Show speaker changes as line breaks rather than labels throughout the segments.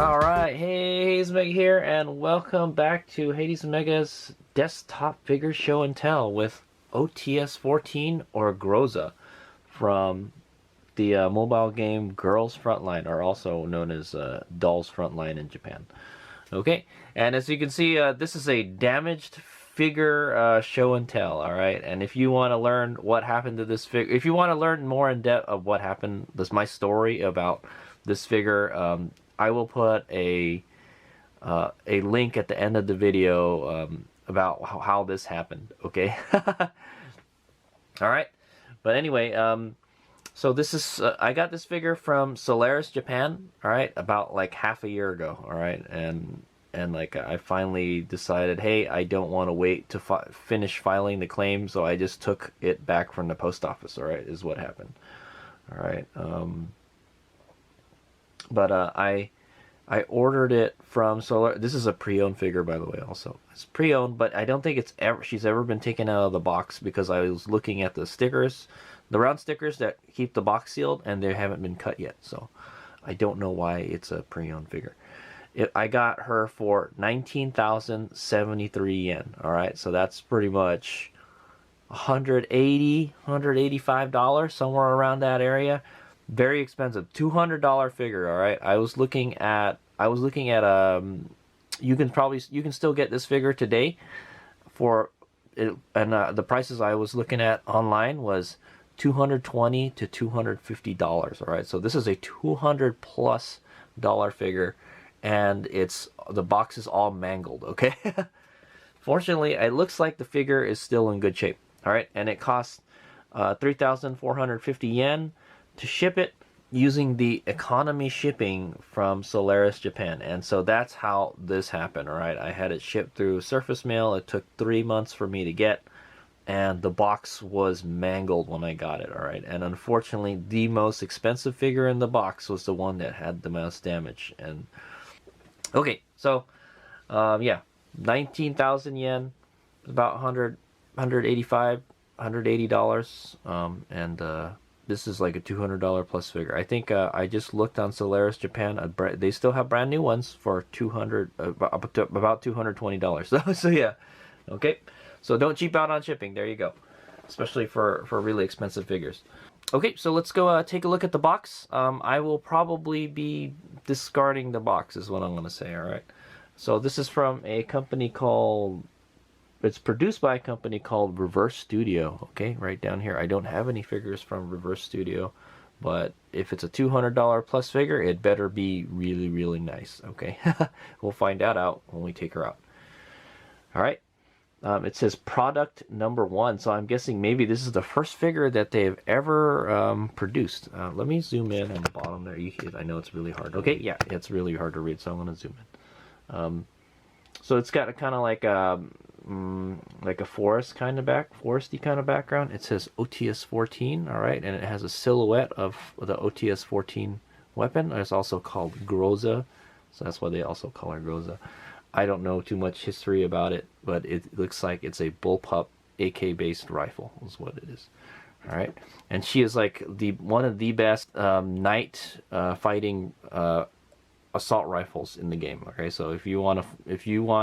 Alright, hey, Hades Mega here, and welcome back to Hades Mega's desktop figure show and tell with OTS-14 or Groza from the mobile game Girls Frontline, or also known as Dolls Frontline in Japan. Okay, and as you can see, this is a damaged figure show and tell, alright? And if you want to learn what happened to this figure, if you want to learn more in depth of what happened, this my story about this figure, I will put a link at the end of the video about how this happened, okay? Alright, but anyway, so this is, I got this figure from Solaris Japan, alright, about like half a year ago, alright, and like I finally decided, hey, I don't want to wait to finish filing the claim, so I just took it back from the post office, alright, is what happened, alright, but I ordered it from Solar. This is a pre-owned figure, by the way. Also, it's pre-owned, but I don't think she's ever been taken out of the box because I was looking at the stickers, the round stickers that keep the box sealed, and they haven't been cut yet. So I don't know why it's a pre-owned figure. I got her for 19,073 yen. All right, so that's pretty much $185, somewhere around that area. Very expensive, $200 figure. All right, I was looking at you can still get this figure today for it, and the prices I was looking at online was $220 to $250. All right, so this is a $200+ figure, and the box is all mangled. Okay, fortunately, it looks like the figure is still in good shape. All right, and it costs 3,450 yen to ship it using the economy shipping from Solaris Japan. And so that's how this happened. All right, I had it shipped through surface mail. It took 3 months for me to get, and the box was mangled when I got it. All right, and unfortunately the most expensive figure in the box was the one that had the most damage. And okay, so yeah, 19,000 yen, about 185 $180, and this is like a $200 plus figure. I think I just looked on Solaris Japan. They still have brand new ones for about $220. So yeah, okay. So don't cheap out on shipping. There you go, especially for really expensive figures. Okay, so let's go take a look at the box. I will probably be discarding the box, is what I'm gonna say. All right. So this is from a company called. It's produced by a company called Reverse Studio. Okay, right down here. I don't have any figures from Reverse Studio, but if it's a $200 plus figure, it better be really, really nice. Okay, we'll find that out when we take her out. All right. It says product number 1, so I'm guessing maybe this is the first figure that they've ever produced. Let me zoom in on the bottom there. I know it's really hard. Okay, yeah, it's really hard to read, so I'm going to zoom in. So it's got a kind of like a foresty kind of background. It says OTS-14, all right, and it has a silhouette of the OTS-14 weapon. It's also called Groza, so that's why they also call her Groza. I don't know too much history about it, but it looks like it's a bullpup AK-based rifle is what it is. All right, and she is like one of the best night fighting assault rifles in the game. Okay, so if you want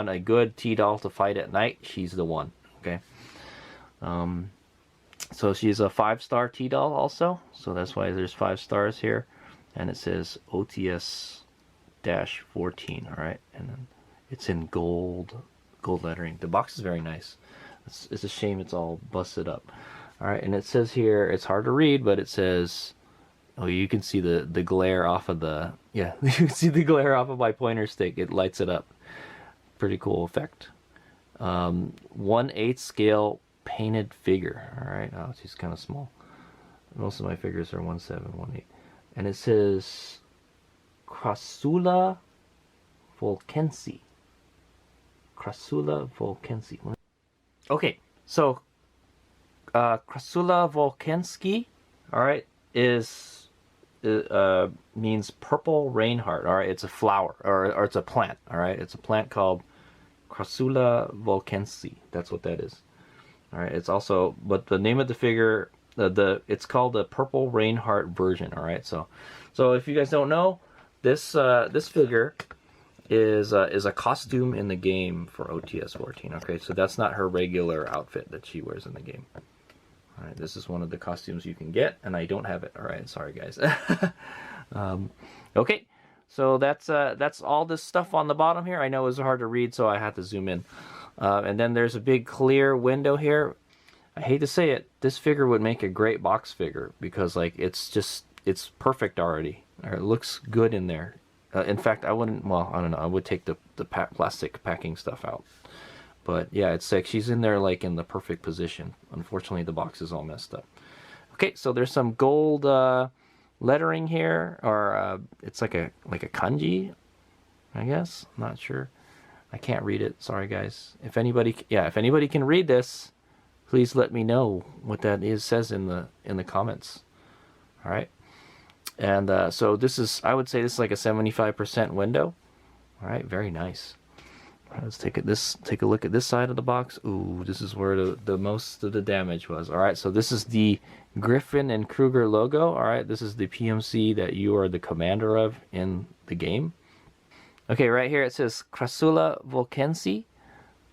a good T-doll to fight at night, she's the one. Okay, so she's a 5-star T-doll also, so that's why there's 5 stars here, and it says OTS-14. all right, and then it's in gold lettering. The box is very nice. It's a shame it's all busted up. All right, and it says here, it's hard to read, but it says, oh, you can see the glare off of the, yeah, you can see the glare off of my pointer stick. It lights it up. Pretty cool effect. 1/8 scale painted figure. All right, oh, she's kind of small. Most of my figures are 1/7, 1/8. And it says Crassula Volkensi. Crassula Volkensi. Okay, so Crassula Volkenski, all right, means purple rainheart. All right, it's a flower, or it's a plant. All right, it's a plant called Crassula Volkensi. That's what that is. All right, it's also, but the name of the figure, it's called the purple rainheart version. All right, so if you guys don't know, this figure is a costume in the game for OTS-14. Okay, so that's not her regular outfit that she wears in the game. All right, this is one of the costumes you can get, and I don't have it. All right, sorry guys. Okay, so that's all this stuff on the bottom here. I know it was hard to read, so I had to zoom in. And then there's a big clear window here. I hate to say it, this figure would make a great box figure because like it's perfect already. It looks good in there. In fact, I wouldn't. Well, I don't know. I would take the plastic packing stuff out. But yeah, it's like she's in there like in the perfect position. Unfortunately, the box is all messed up. Okay, so there's some gold lettering here, or it's like a kanji, I guess. I'm not sure. I can't read it. Sorry, guys. If anybody can read this, please let me know what that says in the comments. All right. And so this is, I would say this is like a 75% window. All right, very nice. Let's take a look at this side of the box. Ooh, this is where the most of the damage was. All right, so this is the Griffin and Kruger logo. All right, this is the PMC that you are the commander of in the game. Okay, right here it says Krasula Volkensi,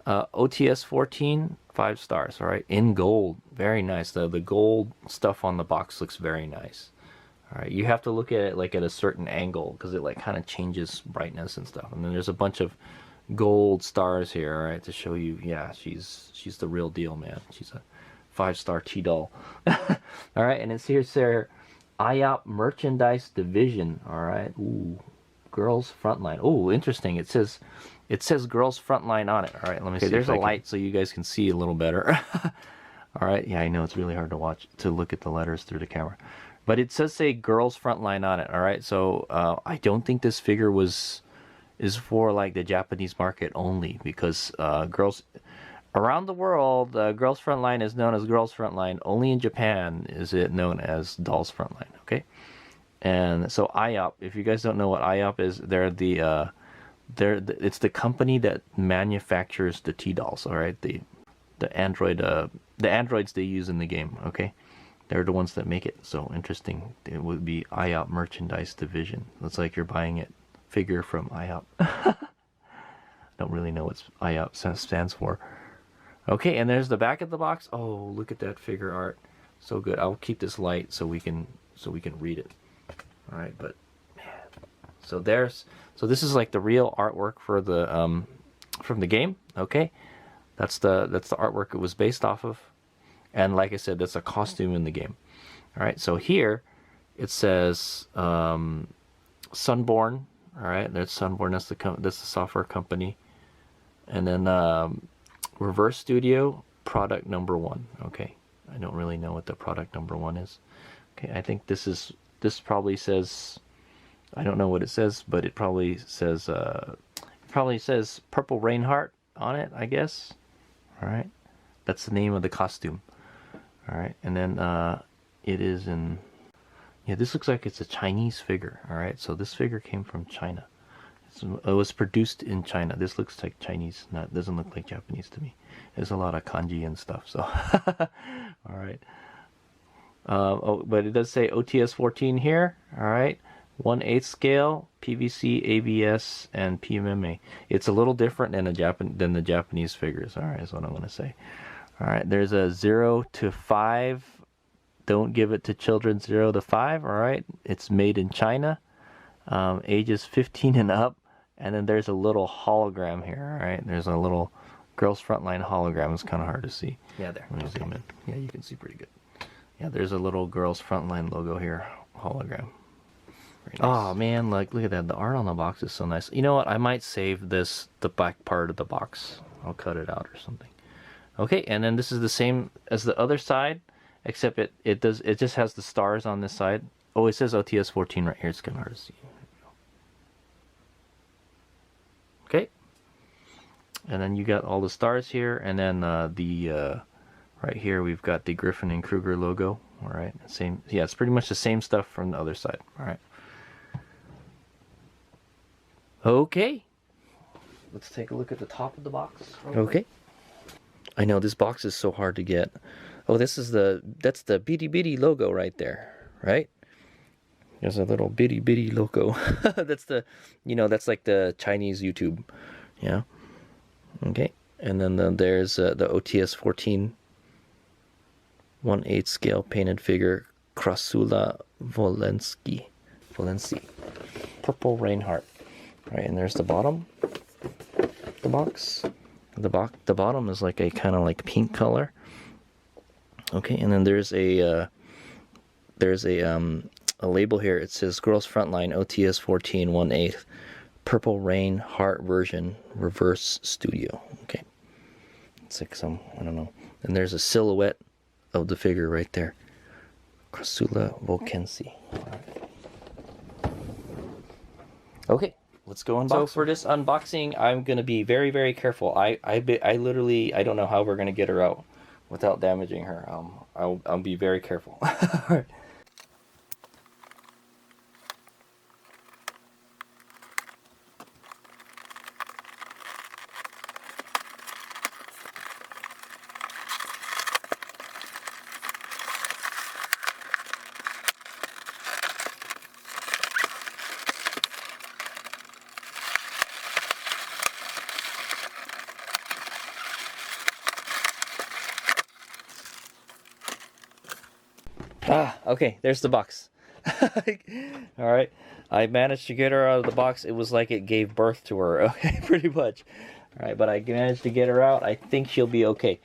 OTS-14, 5 stars. All right, in gold, very nice. The gold stuff on the box looks very nice. All right, you have to look at it like at a certain angle because it like kind of changes brightness and stuff. And then there's a bunch of gold stars here, all right, to show you, yeah, she's the real deal, man. She's a 5-star T-doll. All right, and it's here's their IOP merchandise division. All right, ooh, Girls Frontline. Oh, interesting. It says Girls Frontline on it. All right, let me see. There's a light so you guys can see a little better. All right, yeah, I know it's really hard to look at the letters through the camera, but it does say Girls Frontline on it. All right, so I don't think this figure is for like the Japanese market only, because girls around the world, Girls Frontline is known as Girls Frontline. Only in Japan is it known as Dolls Frontline. Okay, and so IOP. If you guys don't know what IOP is, it's the company that manufactures the T-dolls. All right, the androids they use in the game. Okay, they're the ones that make it. So interesting. It would be IOP merchandise division. Looks like you're buying it. Figure from IOP. Don't really know what IOP stands for. Okay, and there's the back of the box. Oh, look at that figure art. So good. I'll keep this light so we can read it. All right, but man. So this is like the real artwork for the from the game. Okay, that's the artwork it was based off of, and like I said, that's a costume in the game. All right, so here it says Sunborn. All right, there's Sunborn. That's the software company, and then Reverse Studio product number 1. Okay, I don't really know what the product number 1 is. Okay, I think this probably says, I don't know what it says, but it probably says Purple Rainheart on it, I guess. All right, that's the name of the costume. All right, and then it is in. Yeah, this looks like it's a Chinese figure. All right, so this figure came from China. It was produced in China. This looks like Chinese. Doesn't look like Japanese to me. There's a lot of kanji and stuff. So, all right. But it does say OTS-14 here. All right, 1/8 scale, PVC, ABS, and PMMA. It's a little different than the Japanese figures. All right, is what I'm gonna say. All right, there's a 0 to 5. Don't give it to children 0 to 5, all right? It's made in China, ages 15 and up, and then there's a little hologram here, all right? There's a little Girls Frontline hologram. It's kind of hard to see. Yeah, there. Let me zoom in. Yeah, you can see pretty good. Yeah, there's a little Girls Frontline logo here, hologram. Very nice. Oh, man, look at that. The art on the box is so nice. You know what? I might save the back part of the box. I'll cut it out or something. Okay, and then this is the same as the other side. Except it just has the stars on this side. Oh, it says OTS-14 right here. It's kind of hard to see. Okay. And then you got all the stars here, and then right here we've got the Griffin and Kruger logo. All right, same. Yeah, it's pretty much the same stuff from the other side. All right. Okay. Let's take a look at the top of the box. Okay. I know this box is so hard to get. Oh, that's the Bitty Bitty logo right there, right? There's a little bitty logo. That's the, that's like the Chinese YouTube. Yeah. Okay. And then there's the OTS-14 1/8 scale painted figure Krasula Volenski. Purple Reinhardt. All right, and there's the bottom. The box. The bottom is like a kind of like pink color. Okay, and then there's a label here. It says Girls Frontline OTS-14 1/8 Purple Rain Heart version reverse studio. Okay, it's like some, I don't know. And there's a silhouette of the figure right there. Krasula Volkensi. Okay, let's go unbox. So for this unboxing, I'm gonna be very, very careful. I literally, I don't know how we're gonna get her out without damaging her. I'll be very careful. Alright. Okay, there's the box. Alright, I managed to get her out of the box. It was like it gave birth to her, okay, pretty much. Alright, but I managed to get her out. I think she'll be okay.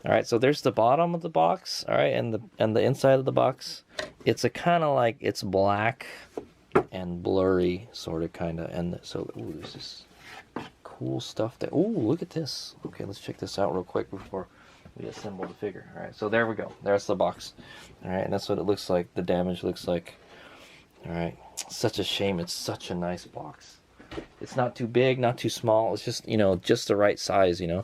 Alright, so there's the bottom of the box, alright, and the inside of the box. It's a kind of like, it's black and blurry, sort of, kind of, and so, ooh, there's this cool stuff there. Ooh, look at this. Okay, let's check this out real quick before we assemble the figure. All right, so there we go. There's the box. All right, and that's what it looks like. The damage looks like. All right, such a shame. It's such a nice box. It's not too big, not too small. It's just, just the right size, Ooh,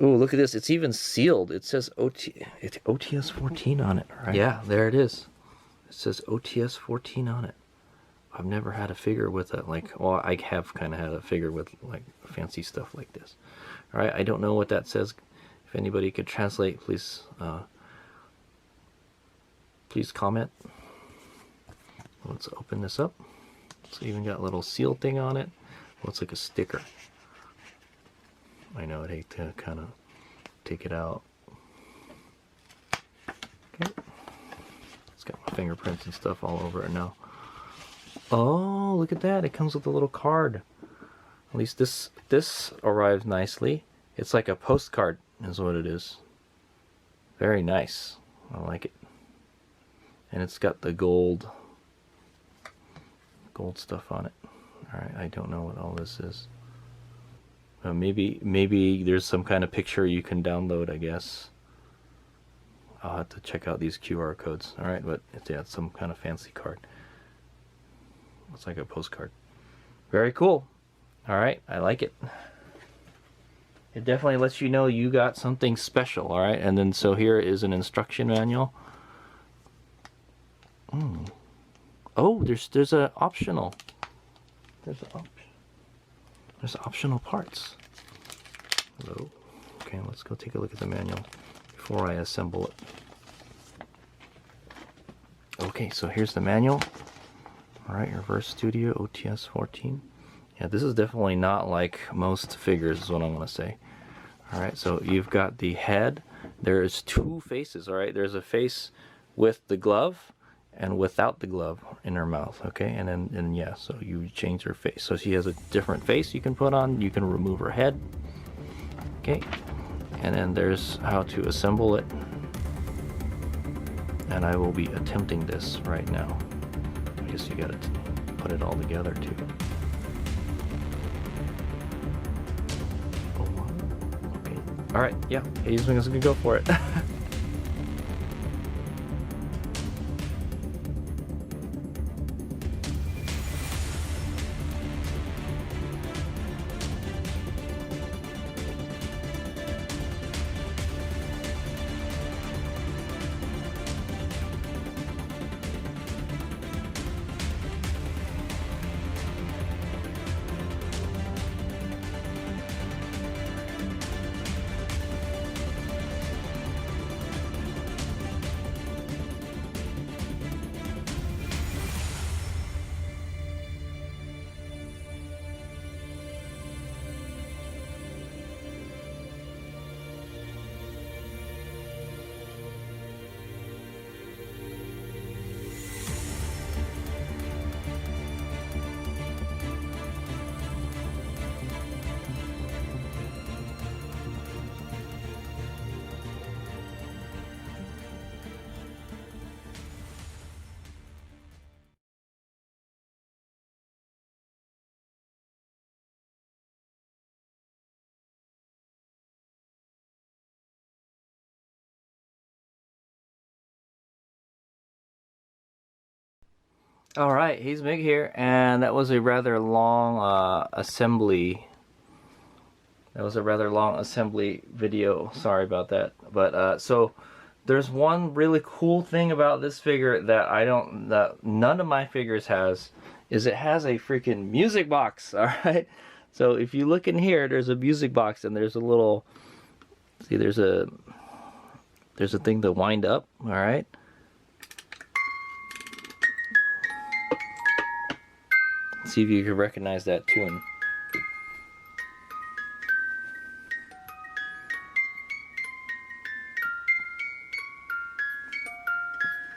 look at this. It's even sealed. It says OTS-14 on it. Right? Yeah, there it is. It says OTS-14 on it. I've never had a figure with a, well, I have kind of had a figure with like fancy stuff like this. All right, I don't know what that says. If anybody could translate, please comment. Let's open this up. It's even got a little seal thing on it. Looks like a sticker. I know, I'd hate to kind of take it out. Okay. It's got my fingerprints and stuff all over it now. Oh, look at that. It comes with a little card. At least this arrived nicely. It's like a postcard is what it is. Very nice. I like it. And it's got the gold stuff on it. Alright, I don't know what all this is. Maybe there's some kind of picture you can download, I guess. I'll have to check out these QR codes. Alright, but it's some kind of fancy card. Looks like a postcard. Very cool. Alright, I like it. It definitely lets you know you got something special, alright? And then so here is an instruction manual. Oh, there's a optional. There's optional parts. Hello. Okay, let's go take a look at the manual before I assemble it. Okay, so here's the manual. Alright, Reverse Studio OTS-14. Yeah, this is definitely not like most figures is what I'm going to say. Alright, so you've got the head. There's two faces, alright? There's a face with the glove and without the glove in her mouth, okay? And yeah, so you change her face. So she has a different face you can put on. You can remove her head, okay? And then there's how to assemble it. And I will be attempting this right now. I guess you gotta put it all together too. Okay. Alright, yeah, he's gonna go for it. All right, he's Mig here, and that was a rather long assembly. That was a rather long assembly video. Sorry about that. But so there's one really cool thing about this figure that none of my figures has, is it has a freaking music box. All right. So if you look in here, there's a music box, and there's a little. See, there's a thing to wind up. All right. See if you can recognize that tune.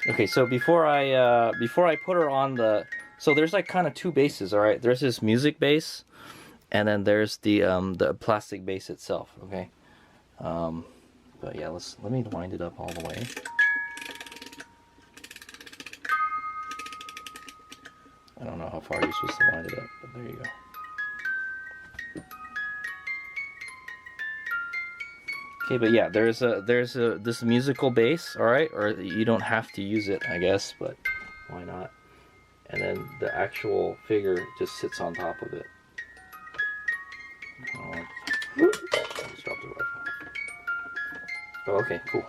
Okay, so before I put her on so there's like kind of two bases, all right? There's this music base, and then there's the plastic base itself, okay? But yeah, let me wind it up all the way. I don't know how far you're supposed to wind it up, but there you go. Okay, but yeah, there's this musical bass, all right? Or you don't have to use it, I guess, but why not? And then the actual figure just sits on top of it. Just dropped the rifle. Oh, okay, cool.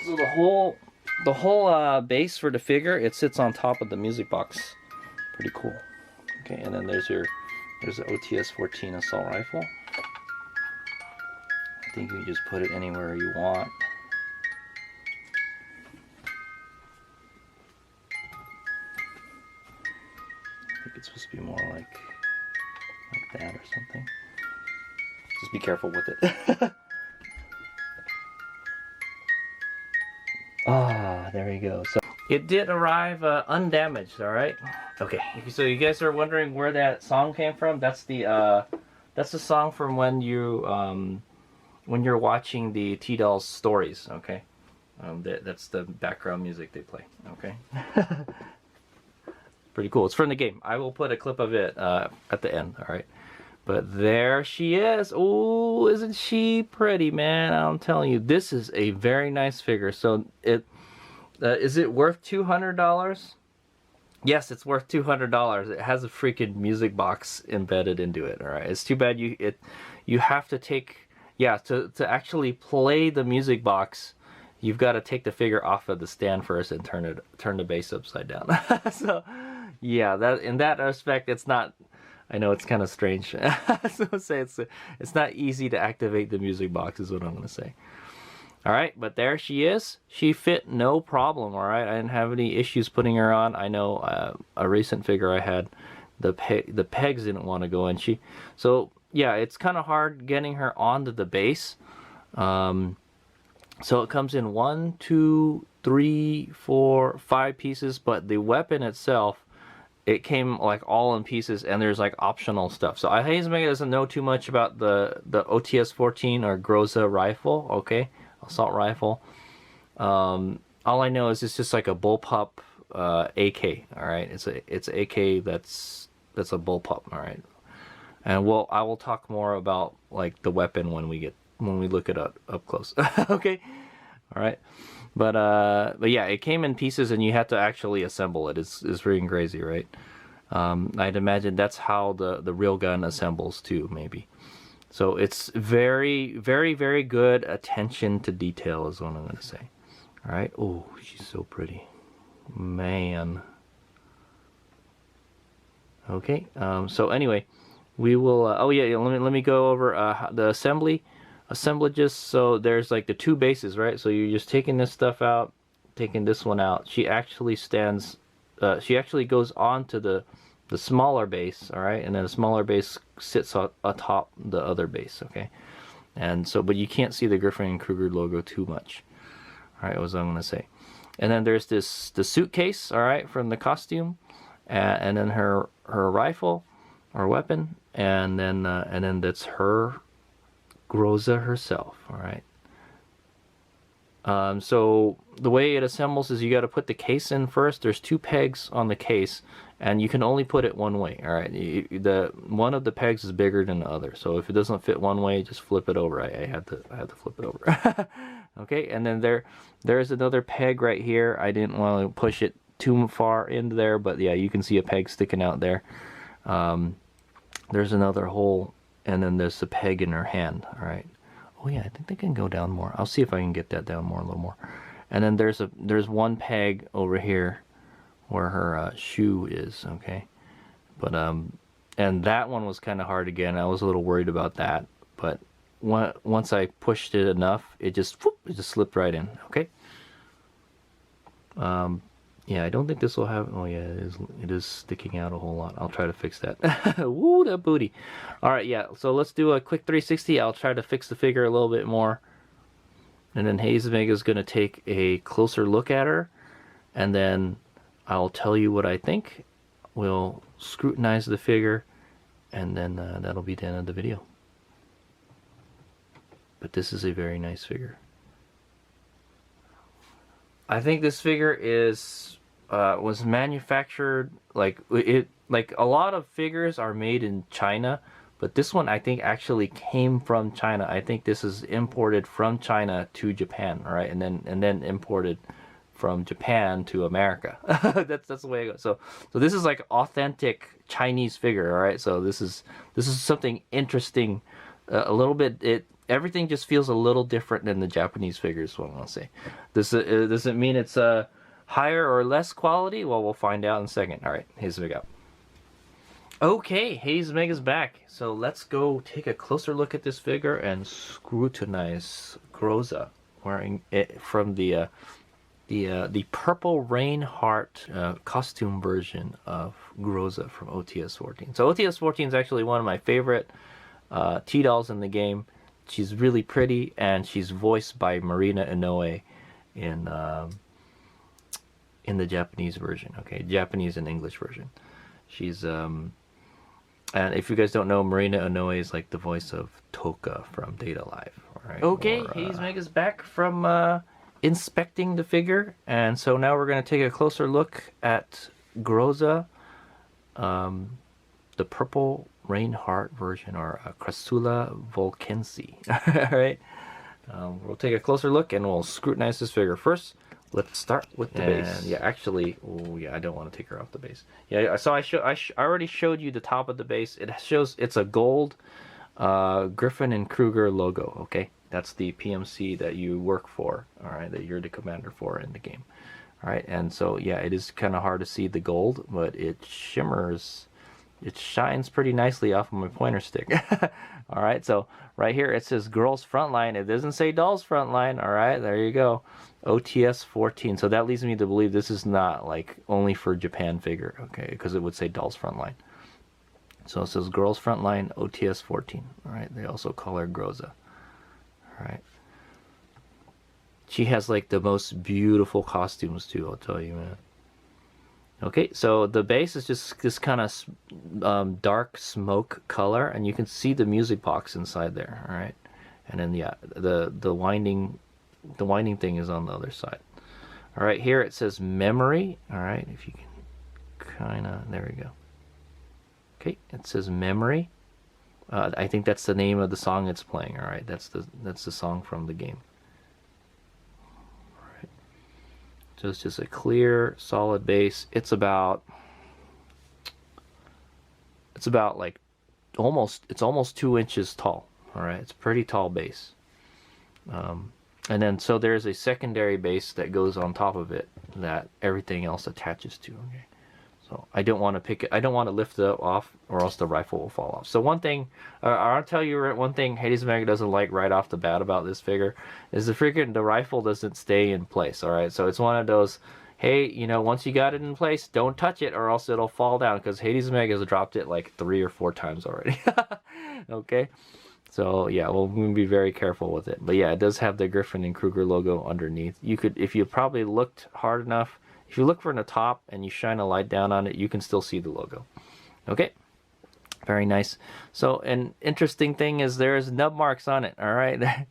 So the whole base for the figure, it sits on top of the music box. Pretty cool. Okay, and then there's the OTS-14 assault rifle. I think you can just put it anywhere you want. I think it's supposed to be more like that or something. Just be careful with it. Ah, there you go. So it did arrive undamaged, all right? Okay, so you guys are wondering where that song came from? That's the song from when you're watching the T-Dolls stories, okay? That's the background music they play, okay? Pretty cool. It's from the game. I will put a clip of it at the end, all right? But there she is. Oh, isn't she pretty, man? I'm telling you, this is a very nice figure. So is it worth $200? Yes, it's worth $200. It has a freaking music box embedded into it. All right, it's too bad you have to take to actually play the music box. You've got to take the figure off of the stand first and turn the base upside down. So yeah, that in that respect, it's not. I know it's kind of strange. So say it's not easy to activate the music box is what I'm gonna say. All right, but there she is. She fit no problem. All right, I didn't have any issues putting her on. I know a recent figure I had, the pegs didn't want to go in. So yeah, it's kind of hard getting her onto the base. So it comes in 1, 2, 3, 4, 5 pieces, but the weapon itself, it came like all in pieces, and there's like optional stuff. So Hazemega doesn't know too much about the OTS-14 or Groza rifle, okay, assault rifle. All I know is it's just like a bullpup AK. All right, it's a AK that's a bullpup. All right, and I will talk more about like the weapon when we look it up close. Okay, all right. But yeah, it came in pieces, and you had to actually assemble it. It's freaking crazy, right? I'd imagine that's how the real gun assembles too, maybe. So it's very, very, very good attention to detail is what I'm gonna say. All right. Oh, she's so pretty, man. Okay. So anyway, we will. Oh yeah. Let me go over the assemblages. So there's like the two bases, right? So you're just taking this stuff out, taking this one out. She actually she actually goes onto the smaller base, all right? And then the smaller base sits atop the other base, okay? And so, but you can't see the Griffin and Kruger logo too much. All right, what was I gonna say? And then there's the suitcase, all right, from the costume, and then her rifle or weapon, and then that's her Groza herself, all right. So the way it assembles is you got to put the case in first. There's 2 pegs on the case, and you can only put it one way, all right. One of the pegs is bigger than the other, so if it doesn't fit one way, just flip it over. I had to flip it over. Okay, and then there's another peg right here. I didn't want to push it too far into there, but yeah, you can see a peg sticking out there. There's another hole, and then there's the peg in her hand. All right. Oh yeah, I think they can go down more. I'll see if I can get that down more, a little more. And then there's one peg over here where her shoe is. Okay, but and that one was kind of hard again. I was a little worried about that, but once I pushed it enough, it just slipped right in. Okay. Yeah, I don't think this will have. Oh yeah, it is sticking out a whole lot. I'll try to fix that. Woo, that booty. All right, yeah. So let's do a quick 360. I'll try to fix the figure a little bit more, and then Haze Omega is gonna take a closer look at her, and then I'll tell you what I think. We'll scrutinize the figure, and then that'll be the end of the video. But this is a very nice figure. I think this figure was manufactured like a lot of figures are made in China, but this one I think actually came from China. I think this is imported from China to Japan, all right, and then imported from Japan to America. that's the way it goes. So this is like authentic Chinese figure, all right. So this is something interesting, a little bit. Everything just feels a little different than the Japanese figures, what I want to say. Does it mean it's higher or less quality? Well, we'll find out in a second. All right, Haze Omega. Okay, Haze Omega's back. So let's go take a closer look at this figure and scrutinize Groza, wearing it from the Purple Rainheart costume version of Groza from OTS-14. So OTS-14 is actually one of my favorite T-dolls in the game. She's really pretty, and she's voiced by Marina Inoue in the Japanese version. Okay, Japanese and English version. She's and if you guys don't know, Marina Inoue is like the voice of Toka from Data Live. All right. Okay, Haze Omega's back from inspecting the figure, and so now we're gonna take a closer look at Groza, the Purple Rainheart version, or Crassula volkensi. All right, we'll take a closer look and we'll scrutinize this figure. First, let's start with the base. Yeah, actually, oh yeah, I don't want to take her off the base. Yeah, so I already showed you the top of the base. It shows it's a gold Griffin and Kruger logo. Okay, that's the PMC that you work for. All right, that you're the commander for in the game. All right, and so yeah, it is kind of hard to see the gold, but it shimmers. It shines pretty nicely off of my pointer stick. All right, so right here it says Girls Frontline. It doesn't say Dolls Frontline. All right, there you go. OTS-14. So that leads me to believe this is not like only for Japan figure, okay, because it would say Dolls Frontline. So it says Girls Frontline OTS-14. All right, they also call her Groza. All right. She has like the most beautiful costumes too, I'll tell you, man. Okay, so the base is just this kind of dark smoke color, and you can see the music box inside there. All right, and then yeah, the winding thing is on the other side. All right, here it says memory. All right, if you can kind of, there we go. Okay, it says memory. I think that's the name of the song it's playing. All right, that's the song from the game. So it's just a clear, solid base. It's about like almost 2 inches tall. All right, it's a pretty tall base. And then so there's a secondary base that goes on top of it that everything else attaches to. Okay, so I don't want to pick it. I don't want to lift it off, or else the rifle will fall off. So one thing, I'll tell you one thing Haze Omega doesn't like right off the bat about this figure is the rifle doesn't stay in place. All right, so it's one of those, hey, you know, once you got it in place, don't touch it, or else it'll fall down, because Haze Omega has dropped it like 3 or 4 times already. Okay, so yeah, we'll be very careful with it. But yeah, it does have the Griffin and Kruger logo underneath. You could, if you probably looked hard enough, if you look from the top and you shine a light down on it, you can still see the logo. Okay, very nice. So an interesting thing is there's nub marks on it. All right,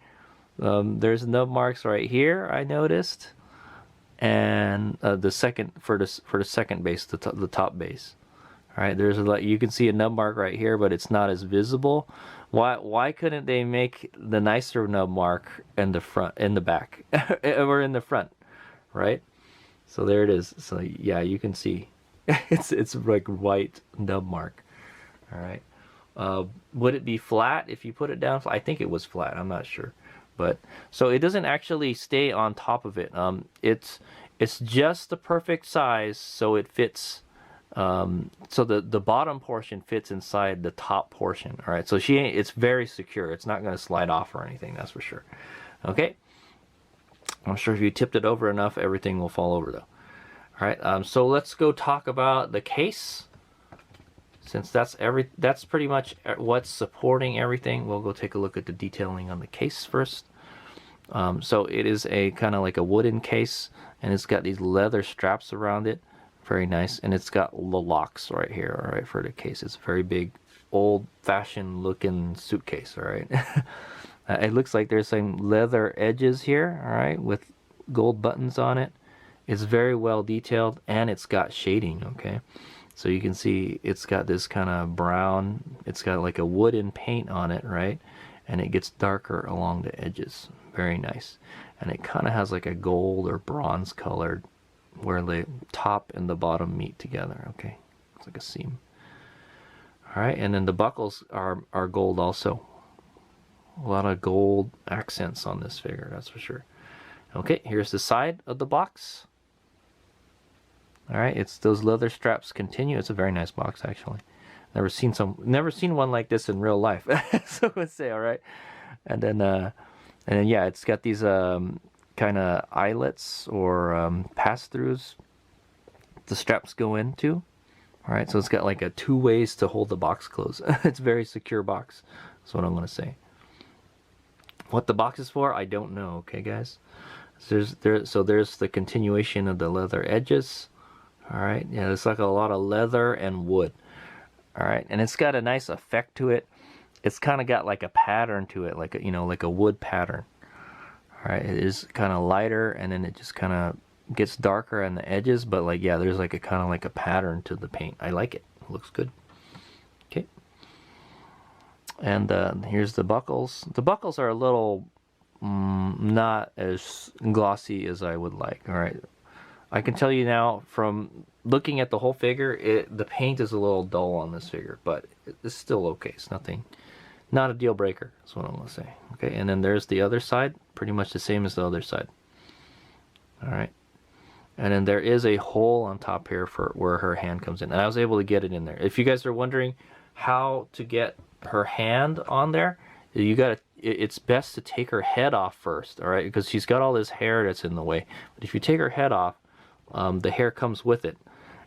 there's nub marks right here, I noticed, and the second for the second base, the top base. All right, there's you can see a nub mark right here, but it's not as visible. Why couldn't they make the nicer nub mark in the front, in the back, or in the front, right? So there it is. So yeah, you can see it's like white nub mark. All right. Would it be flat if you put it down? I think it was flat. I'm not sure, but so it doesn't actually stay on top of it. It's just the perfect size so it fits. So the bottom portion fits inside the top portion. All right. So it's very secure. It's not going to slide off or anything. That's for sure. Okay. I'm sure if you tipped it over enough, everything will fall over though. All right. So let's go talk about the case. Since that's pretty much what's supporting everything, we'll go take a look at the detailing on the case first. So it is a kind of like a wooden case, and it's got these leather straps around it. Very nice, and it's got the locks right here, all right, for the case. It's a very big, old-fashioned looking suitcase, all right. It looks like there's some leather edges here, all right, with gold buttons on it. It's very well detailed, and it's got shading, okay. So you can see it's got this kind of brown, it's got like a wooden paint on it, right? And it gets darker along the edges. Very nice. And it kind of has like a gold or bronze colored where the top and the bottom meet together, okay? It's like a seam. All right, and then the buckles are gold also. A lot of gold accents on this figure, that's for sure. Okay, here's the side of the box. All right, it's those leather straps continue. It's a very nice box, actually. Never seen one like this in real life. So let's say, all right, and then yeah, it's got these kind of eyelets or pass-throughs. The straps go into. All right, so it's got like two ways to hold the box closed. It's a very secure box. That's what I'm gonna say. What the box is for, I don't know. Okay, guys. So there's the continuation of the leather edges. All right, yeah, it's like a lot of leather and wood. All right, and it's got a nice effect to it. It's kind of got like a pattern to it, like like a wood pattern. All right, it is kind of lighter, and then it just kind of gets darker on the edges. But like, yeah, there's like a kind of like a pattern to the paint. I like it. It looks good. Okay. And here's the buckles. The buckles are a little not as glossy as I would like. All right. I can tell you now from looking at the whole figure, the paint is a little dull on this figure, but it's still okay. It's not a deal breaker, is what I'm going to say. Okay, and then there's the other side, pretty much the same as the other side. All right, and then there is a hole on top here for where her hand comes in, and I was able to get it in there. If you guys are wondering how to get her hand on there, it's best to take her head off first, all right, because she's got all this hair that's in the way. But if you take her head off, the hair comes with it,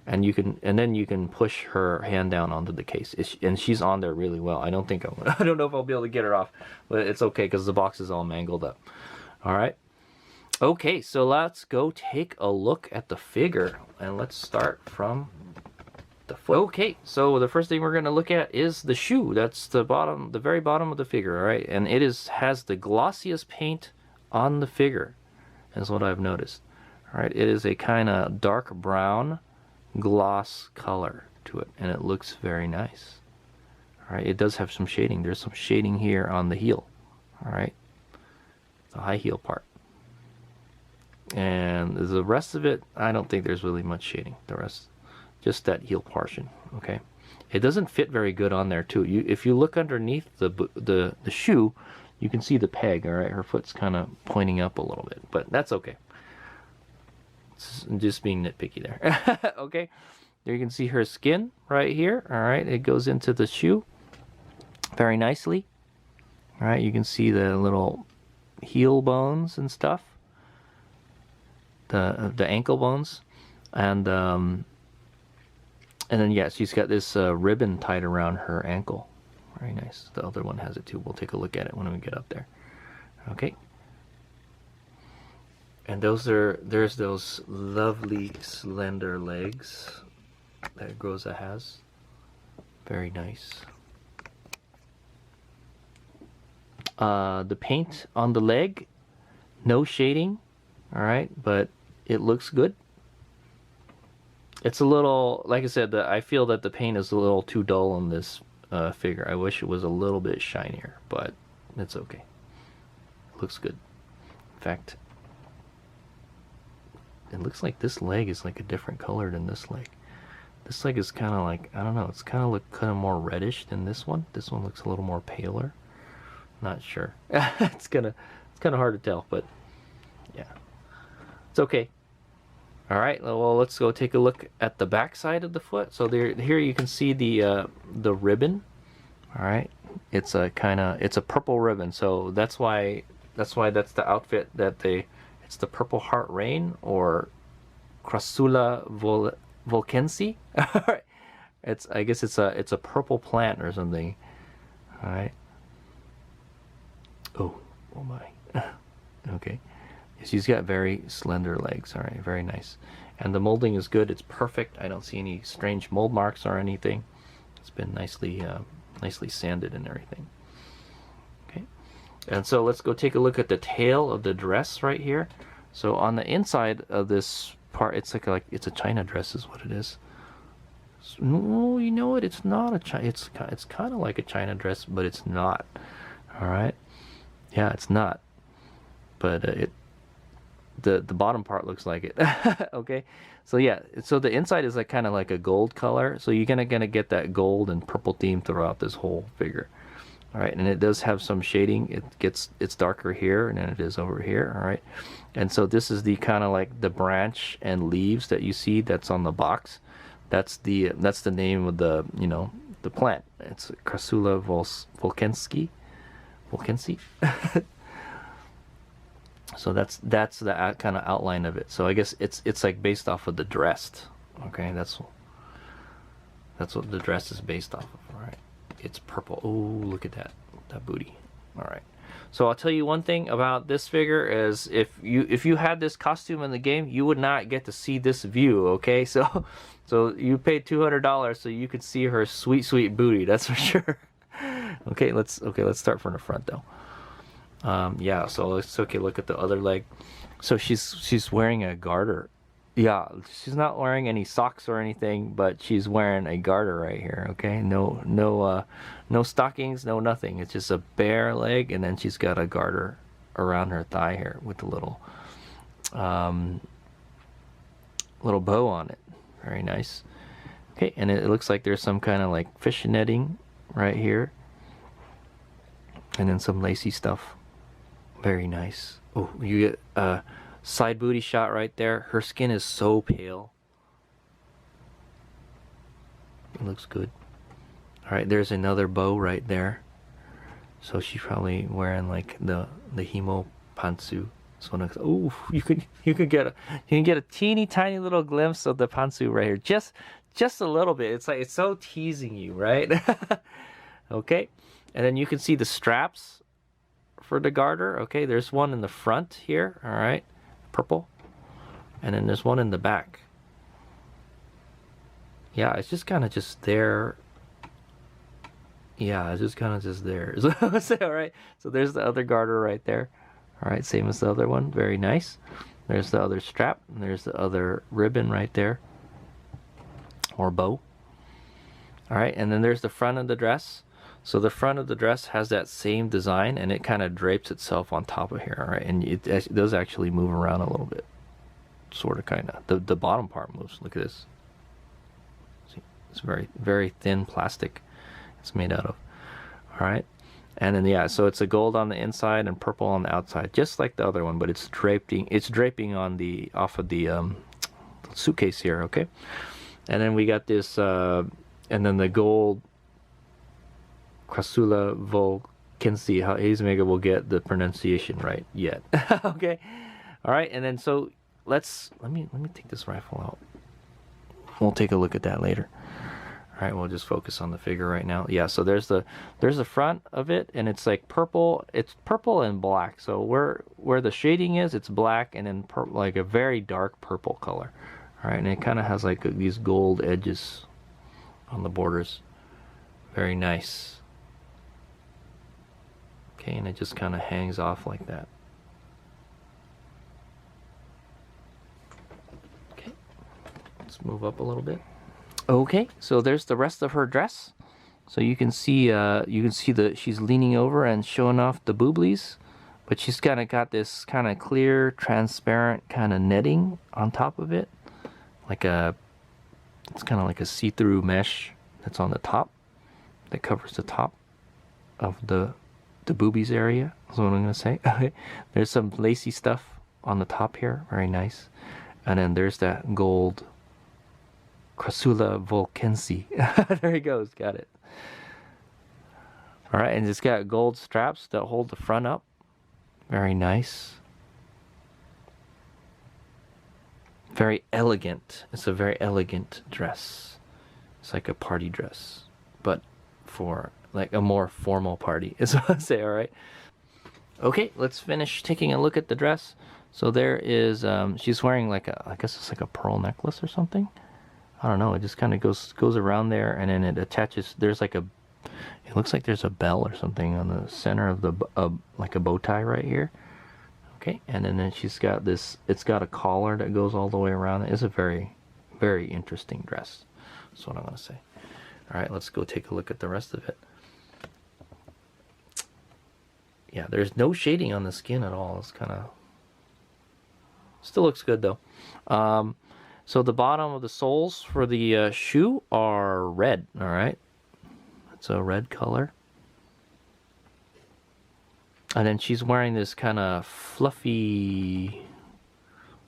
and then you can push her hand down onto the case, and she's on there really well. I don't know if I'll be able to get her off, but it's okay because the box is all mangled up. All right. Okay, so let's go take a look at the figure, and let's start from the foot. Okay, so the first thing we're going to look at is the shoe. That's the very bottom of the figure. All right, and it has the glossiest paint on the figure, is what I've noticed. All right, it is a kind of dark brown gloss color to it, and it looks very nice. All right, it does have some shading. There's some shading here on the heel. All right, the high heel part. And the rest of it, I don't think there's really much shading. The rest, just that heel portion. Okay, it doesn't fit very good on there too. If you look underneath the shoe, you can see the peg. All right, her foot's kind of pointing up a little bit, but that's okay. Just being nitpicky there. Okay, there you can see her skin right here. All right, it goes into the shoe very nicely. All right, you can see the little heel bones and stuff, the ankle bones, and then yeah, she's got this ribbon tied around her ankle. Very nice. The other one has it too. We'll take a look at it when we get up there. Okay. And there's those lovely slender legs that Groza has. Very nice. The paint on the leg, no shading, all right, but it looks good. It's a little, like I said, I feel that the paint is a little too dull on this figure. I wish it was a little bit shinier, but it's okay. It looks good. In fact, it looks like this leg is like a different color than this leg. This leg is kind of like, I don't know, it's kind of more reddish than this one. This one looks a little more paler. Not sure. It's kind of hard to tell, but yeah, it's okay. All right, well, let's go take a look at the back side of the foot. So here you can see the ribbon. All right, it's a purple ribbon, so that's why that's the outfit that it's the Purple Heart Rain, or Crassula volkensi. All right, I guess it's a purple plant or something. All right. Oh my. Okay. She's got very slender legs. All right, very nice. And the molding is good. It's perfect. I don't see any strange mold marks or anything. It's been nicely sanded and everything. Okay. And so let's go take a look at the tail of the dress right here. So on the inside of this part, it's like it's a China dress is what it is. No, you know what? It's not a China. It's kind of like a China dress, but it's not. All right. Yeah, it's not. But the bottom part looks like it. Okay. So yeah, so the inside is like kind of like a gold color. So you're gonna get that gold and purple theme throughout this whole figure. All right, and it does have some shading. It's darker here than it is over here. All right, and so this is the kind of like the branch and leaves that you see that's on the box. That's the name of the the plant. It's Crassula volkensi. So that's the kind of outline of it. So I guess it's like based off of the dress. Okay, that's what the dress is based off of. All right, it's purple. Oh, look at that booty. All right. So I'll tell you one thing about this figure is if you had this costume in the game, you would not get to see this view. Okay, so you paid $200 so you could see her sweet booty. That's for sure. Okay, let's start from the front though. Yeah, so let's take a look at the other leg. So she's wearing a garter. Yeah, she's not wearing any socks or anything, but she's wearing a garter right here. Okay, no stockings, no nothing. It's just a bare leg, and then she's got a garter around her thigh here with a little bow on it. Very nice. Okay, and it looks like there's some kind of like fish netting right here, and then some lacy stuff. Very nice. Oh, you get a side booty shot right there. Her skin is so pale. It looks good. All right, there's another bow right there. So she's probably wearing like the himo pantsu. So oh, you can get a teeny tiny little glimpse of the pantsu right here. Just a little bit. It's like it's so teasing you, right? Okay, and then you can see the straps for the garter. Okay, there's one in the front here. All right, purple, and then there's one in the back. Yeah, it's just kind of just there. Yeah, it's just kind of just there. So, all right, so there's the other garter right there. All right, same as the other one. Very nice. There's the other strap, and there's the other ribbon right there, or bow. All right, and then there's the front of the dress. So the front of the dress has that same design, and it kind of drapes itself on top of here. All right, and it does actually move around a little bit, sort of, kind of. The bottom part moves. Look at this. See, it's very thin plastic. It's made out of. All right, and then yeah, so it's a gold on the inside and purple on the outside, just like the other one, but it's draping on off of the suitcase here. Okay, and then we got this, and then the gold Crassula volkensi. How Hazemaker will get the pronunciation right yet. Okay, all right, and then so let me take this rifle out. We'll take a look at that later. All right, we'll just focus on the figure right now. Yeah, so there's the front of it, and it's like purple. It's purple and black. So where the shading is, it's black, and then like a very dark purple color. All right, and it kind of has like these gold edges on the borders. Very nice. Okay, and it just kind of hangs off like that. Okay, let's move up a little bit. Okay, so there's the rest of her dress. So you can see she's leaning over and showing off the booblies, but she's kind of got this kind of clear, transparent kind of netting on top of it, it's kind of like a see-through mesh that's on the top that covers the top of the boobies area. Is what I'm gonna say. There's some lacy stuff on the top here, very nice, and then there's that gold Crassula volkensi. There he goes, got it. All right, and it's got gold straps that hold the front up. Very nice. Very elegant. It's a very elegant dress. It's like a party dress, but for like a more formal party, is what I say. All right. Okay, let's finish taking a look at the dress. So there is, she's wearing like I guess it's like a pearl necklace or something. I don't know. It just kind of goes around there, and then it attaches. There's like it looks like there's a bell or something on the center of the like a bow tie right here. Okay, and then she's got this. It's got a collar that goes all the way around. It's a very, very interesting dress. That's what I'm gonna say. All right, let's go take a look at the rest of it. Yeah, there's no shading on the skin at all. It's kind of still looks good though. So the bottom of the soles for the shoe are red. All right, it's a red color. And then she's wearing this kind of fluffy,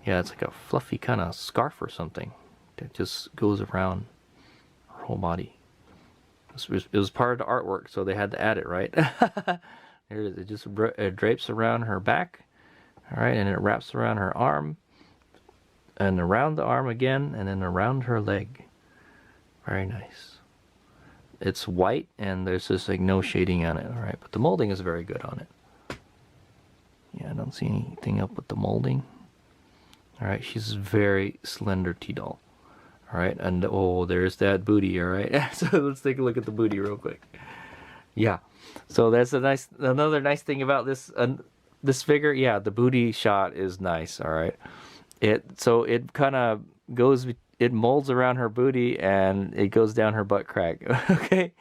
yeah, it's like a fluffy kind of scarf or something that just goes around her whole body. It was part of the artwork, so they had to add it, right? There it is. It just drapes around her back, all right, and it wraps around her arm, and around the arm again, and then around her leg. Very nice. It's white, and there's just like no shading on it, all right, but the molding is very good on it. Yeah, I don't see anything up with the molding. All right, she's very slender T-doll. All right, and oh, there's that booty. All right, so let's take a look at the booty real quick. Yeah, so that's another nice thing about this figure. Yeah, the booty shot is nice. All right, it kind of goes, it molds around her booty and it goes down her butt crack. Okay,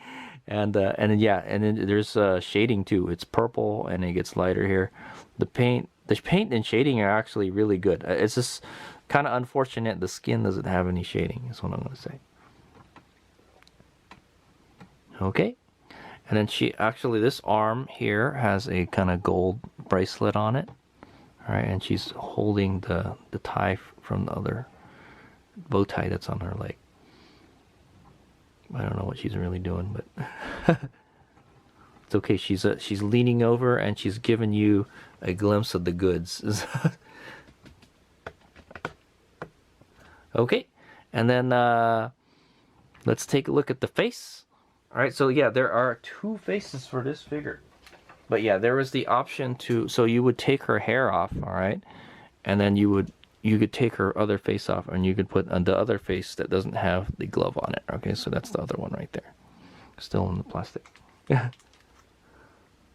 and then yeah, and then there's shading too. It's purple and it gets lighter here. The paint and shading are actually really good. It's just kind of unfortunate the skin doesn't have any shading, is what I'm going to say. Okay, and then this arm here has a kind of gold bracelet on it. All right, and she's holding the tie from the other bow tie that's on her leg. I don't know what she's really doing, but it's okay. She's leaning over and she's giving you a glimpse of the goods. Okay, and then let's take a look at the face. All right, so yeah, there are two faces for this figure, but yeah, there was the option to, so you would take her hair off, all right, and then you could take her other face off, and you could put on the other face that doesn't have the glove on it. Okay, so that's the other one right there, still in the plastic.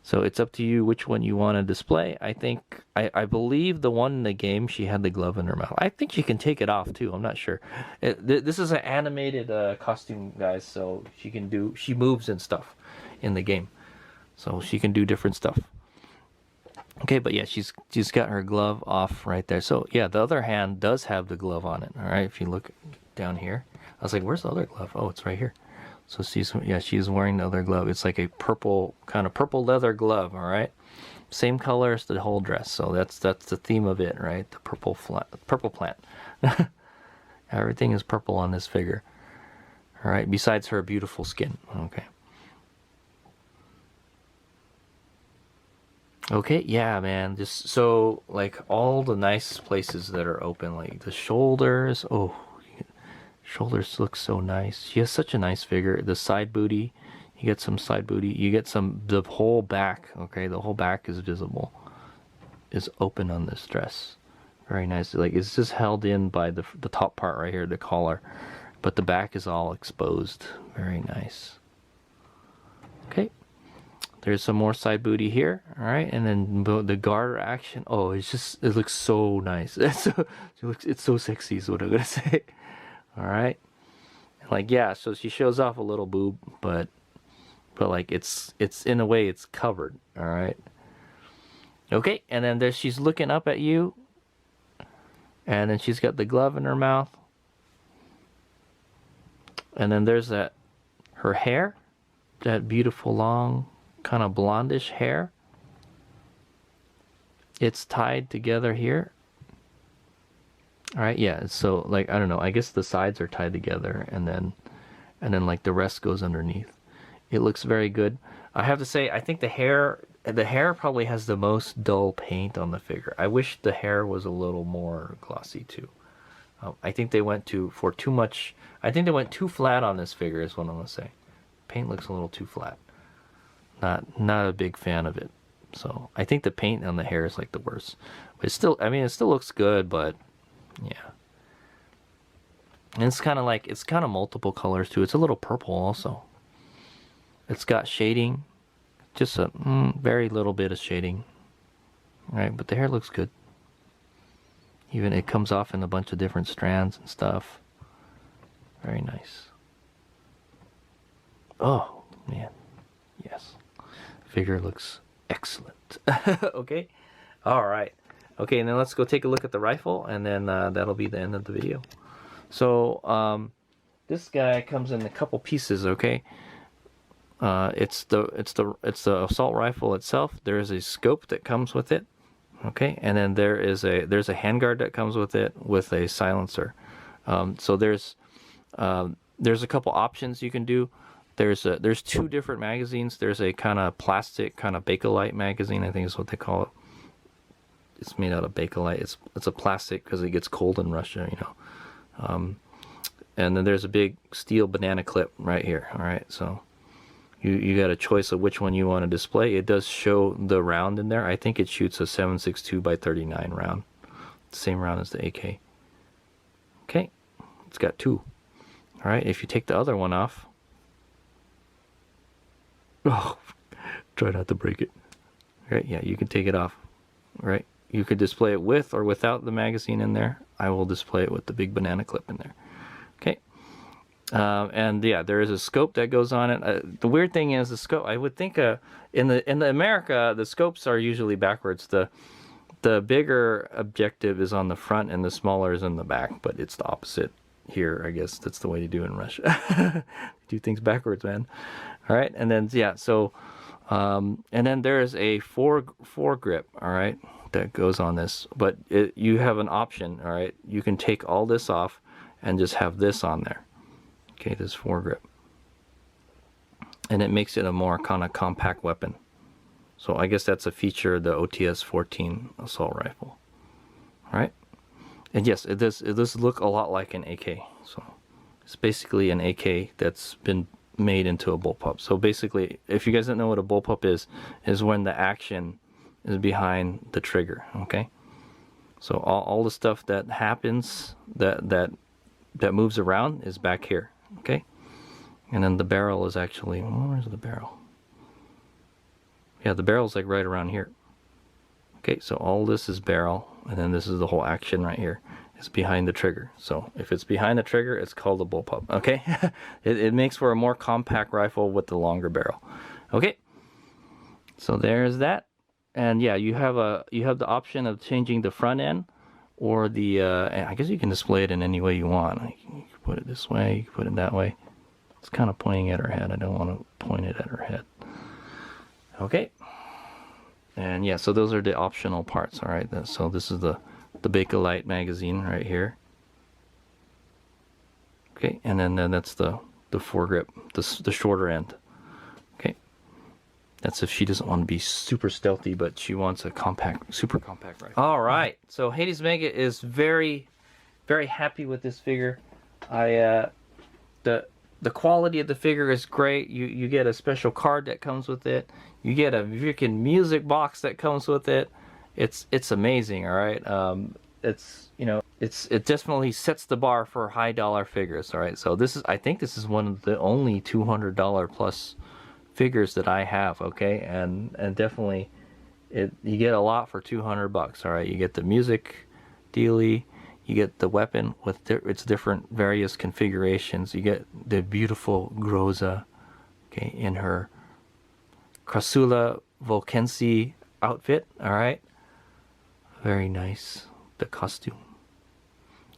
So it's up to you which one you want to display. I believe the one in the game, she had the glove in her mouth. I think she can take it off too. I'm not sure. This is an animated costume, guys, so she moves and stuff in the game, so she can do different stuff. Okay, but yeah, she's got her glove off right there. So yeah, the other hand does have the glove on it. All right, if you look down here, I was like, where's the other glove? Oh, it's right here. So she's wearing the other glove. It's like a purple leather glove. All right, same color as the whole dress. So that's the theme of it, right? The purple plant. Everything is purple on this figure. All right, besides her beautiful skin. Okay. Okay, yeah, man. Just so like all the nice places that are open, like the shoulders. Oh. Shoulders look so nice. She has such a nice figure. The side booty, you get some side booty. You get the whole back. Okay, the whole back is visible, is open on this dress. Very nice. Like it's just held in by the top part right here, the collar, but the back is all exposed. Very nice. Okay, there's some more side booty here. All right, and then the garter action. Oh, it looks so nice. It's so sexy. Is what I'm gonna say. All right, like yeah, so she shows off a little boob, but like it's in a way it's covered. All right, Okay, and then there she's looking up at you, and then she's got the glove in her mouth, and then there's that her hair, that beautiful long kind of blondish hair. It's tied together here. All right, yeah. So like I don't know. I guess the sides are tied together, and then like the rest goes underneath. It looks very good. I have to say, I think the hair probably has the most dull paint on the figure. I wish the hair was a little more glossy too. I think they went for too much. I think they went too flat on this figure is what I'm gonna say. Paint looks a little too flat. Not a big fan of it. So I think the paint on the hair is like the worst. But it's still, I mean, it still looks good, but yeah. And it's kind of multiple colors too. It's a little purple also. It's got shading, just a very little bit of shading. All right, but the hair looks good. Even it comes off in a bunch of different strands and stuff. Very nice. Oh man, yes. Figure looks excellent. Okay, all right. Okay, and then let's go take a look at the rifle, and then that'll be the end of the video. So this guy comes in a couple pieces. Okay, it's the assault rifle itself. There is a scope that comes with it. Okay, and then there's a handguard that comes with it with a silencer. So there's a couple options you can do. There's two different magazines. There's a kind of plastic, kind of Bakelite magazine, I think is what they call it. It's made out of Bakelite. It's a plastic because it gets cold in Russia, you know. And then there's a big steel banana clip right here. All right, so you got a choice of which one you want to display. It does show the round in there. I think it shoots a 7.62 by 39 round, same round as the AK. Okay, it's got two. All right, if you take the other one off. Oh, try not to break it. Right, yeah, you can take it off. Right, you could display it with or without the magazine in there. I will display it with the big banana clip in there. Okay, and yeah, there is a scope that goes on it. The weird thing is the scope. I would think in the America the scopes are usually backwards. The bigger objective is on the front and the smaller is in the back, but it's the opposite here. I guess that's the way to do it in Russia. Do things backwards, man. All right, and then yeah, so and then there is a foregrip, all right, that goes on this, but you have an option, all right. You can take all this off and just have this on there. Okay, this foregrip, and it makes it a more kind of compact weapon. So I guess that's a feature of the OTS-14 assault rifle. All right, and yes, it does look a lot like an AK. So it's basically an AK that's been made into a bullpup. So basically, if you guys don't know what a bullpup is when the action is behind the trigger. Okay, so all the stuff that happens that moves around is back here. Okay, and then the barrel is actually, where's the barrel? Yeah, the barrel's like right around here. Okay, so all this is barrel, and then this is the whole action right here. It's behind the trigger. So if it's behind the trigger, it's called a bullpup. Okay, it makes for a more compact rifle with the longer barrel. Okay, so there's that, and yeah, you have the option of changing the front end, or the I guess you can display it in any way you want. You can put it this way, you can put it that way. It's kind of pointing at her head. I don't want to point it at her head. Okay, and yeah, so those are the optional parts. All right, so this is the Bakelite magazine right here. Okay, and then that's the foregrip, the shorter end. Okay, that's if she doesn't want to be super stealthy, but she wants a super compact rifle. All right, so Hades Mega is very, very happy with this figure. The quality of the figure is great. You get a special card that comes with it. You get a freaking music box that comes with it. It's amazing. All right, it definitely sets the bar for high dollar figures. All right, so I think this is one of the only $200 plus figures that I have. Okay, and definitely you get a lot for $200. All right, you get the music dealie. You get the weapon with its different various configurations. You get the beautiful Groza, okay, in her Krasula Volkensi outfit. All right, very nice. The costume.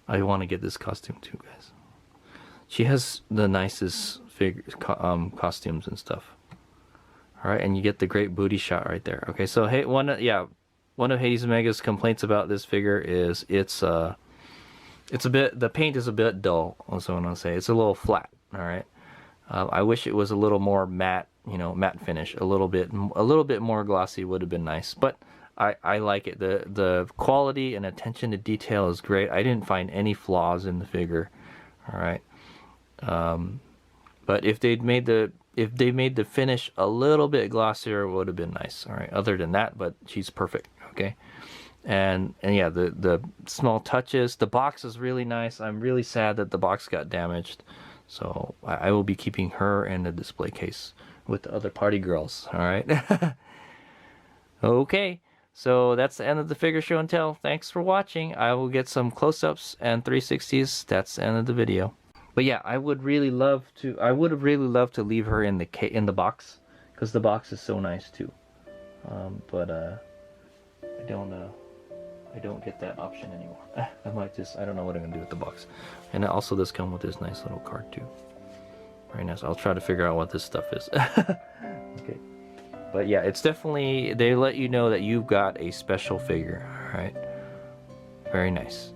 I want to get this costume too, guys. She has the nicest costumes and stuff. All right, and you get the great booty shot right there. Okay, so hey, one of Hades Omega's complaints about this figure is it's a bit, the paint is a bit dull. Also, want to say it's a little flat. All right, I wish it was a little more matte, matte finish. A little bit more glossy would have been nice, but I like it. The quality and attention to detail is great. I didn't find any flaws in the figure. All right, but if they made the finish a little bit glossier, it would have been nice. All right, other than that, but she's perfect. Okay, and yeah, the small touches. The box is really nice. I'm really sad that the box got damaged, so I will be keeping her in the display case with the other party girls. All right. Okay, so that's the end of the figure show and tell. Thanks for watching. I will get some close-ups and 360s. That's the end of the video. But yeah, I would have really loved to leave her in the box, because the box is so nice too. But I don't get that option anymore. I don't know what I'm gonna do with the box. And it also does come with this nice little card too. Very nice. I'll try to figure out what this stuff is. Okay. But yeah, it's definitely, they let you know that you've got a special figure. All right. Very nice.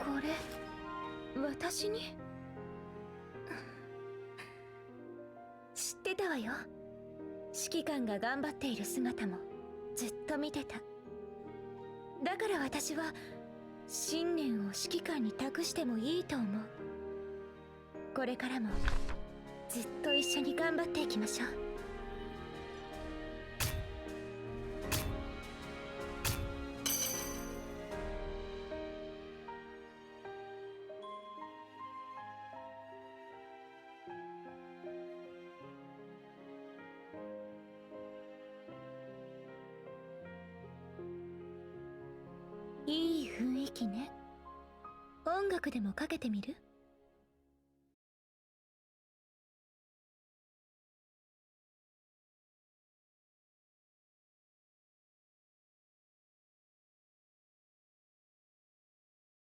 What? 私に？知ってたわよ。指揮官が頑張っている姿もずっと見てた。だから私は信念を指揮官に託してもいいと思う。これからもずっと一緒に頑張っていきましょう。いい雰囲気ね。音楽でもかけてみる？